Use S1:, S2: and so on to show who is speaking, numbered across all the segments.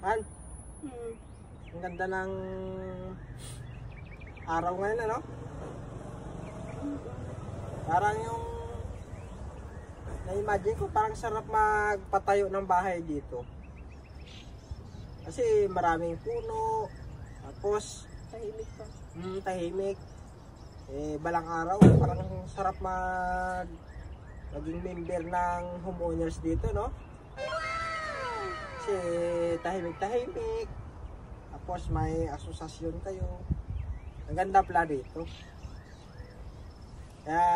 S1: Han? Ang ganda ng araw ngayon, ano? Parang yung na-imagine ko, parang sarap magpatayo ng bahay dito. Kasi maraming puno, tapos
S2: Tahimik pa.
S1: Tahimik. Balang araw, parang sarap maging member ng homeowners dito, no? Kasi tahimik-tahimik. Tapos may asosasyon kayo. Ang ganda pala dito. Kaya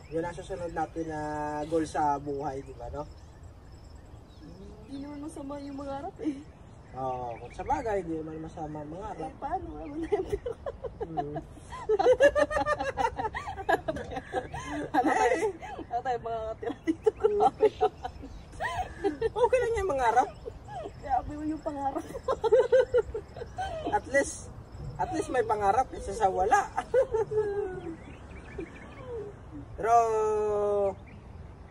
S1: yun ang susunod natin na goal sa buhay, di ba, no?
S2: Hindi naman masama yung mangarap eh.
S1: Oo, kung sa bagay, hindi naman masama mangarap.
S2: Paano? Ano na yung pera? Ano tayo makakatira dito?
S1: Okay lang yung mangarap.
S2: Kaya mo yung pangarap.
S1: At least may pangarap isa sa wala. Pero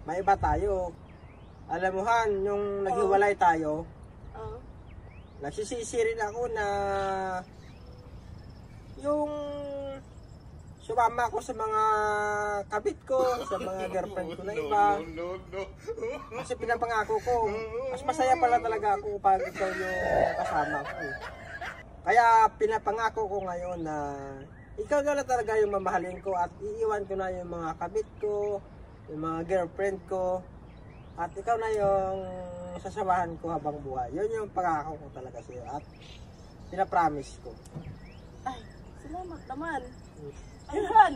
S1: may iba tayo. Alam mo Han, yung naghiwalay tayo, nagsisisi rin ako na yung sumama ko sa mga kabit ko, sa mga girlfriend ko na iba. Kasi pinapangako ko, mas masaya pala talaga ako pag ikaw yung kasama ko. Kaya pinapangako ko ngayon na ikaw na lang talaga yung mamahalin ko at iiwan ko na yung mga kabit ko, yung mga girlfriend ko, at ikaw na yung sasamahan ko habang buhay. Yun yung pangako ko talaga sa'yo at pinapromise ko.
S2: Ay, salamat naman. Ayun,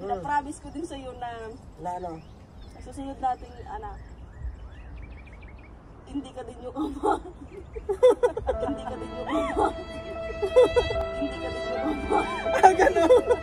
S2: pinapromise ko din sa'yo na
S1: ano?
S2: susunod nating anak. Hindi ka din yung ama. Hindi ka din yung ama. Hindi ka din yung ama.
S1: Ganun.